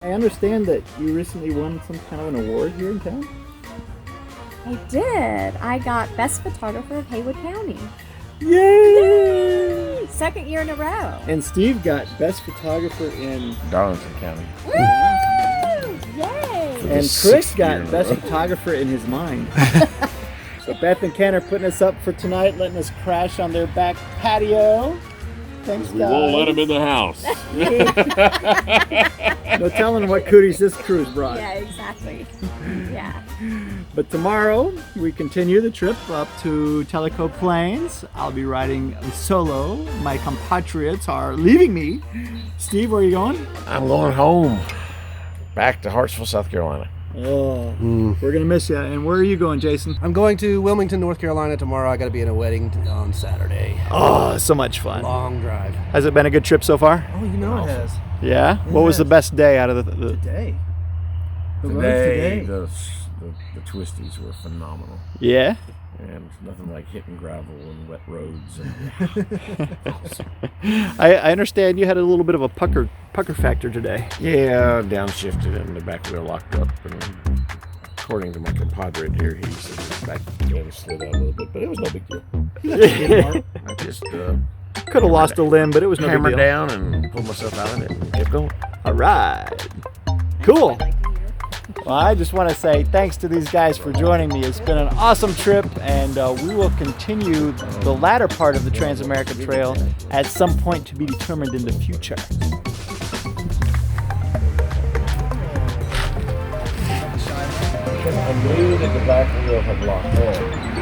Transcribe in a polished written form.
I understand that you recently won some kind of an award here in town. I did. I got Best Photographer of Haywood County. Yay! Second year in a row. And Steve got Best Photographer in Darlington County. Woo! Yay! And Chris got Best Photographer in his mind. So Beth and Ken are putting us up for tonight, letting us crash on their back patio. Thanks, We guys. won't let him in the house. No telling what cooties this crew's brought. Yeah, exactly. Yeah. But tomorrow we continue the trip up to Tellico Plains. I'll be riding solo. My compatriots are leaving me. Steve, where are you going? I'm going home. Back to Hartsville, South Carolina. Oh, we're gonna miss you. And where are you going, Jason? I'm going to Wilmington, North Carolina tomorrow. I got to be in a wedding on Saturday. Oh, so much fun. Long drive. Has it been a good trip so far? Oh, you know it has. Yeah? What was the best day out of the Today. Today, the twisties were phenomenal. Yeah? And nothing like hitting gravel and wet roads. And I understand you had a little bit of a pucker factor today. yeah, downshifted and the back wheel locked up. And according to my compadre here, he said his back wheel slid out a little bit, but it was no big deal. I just Could have lost a limb, but it was no big hammered deal. down and pulled myself out of it and kept going. All right. Cool. Well, I just want to say thanks to these guys for joining me. It's been an awesome trip, and we will continue the latter part of the Trans-America Trail at some point to be determined in the future. I knew that the back wheel had locked on.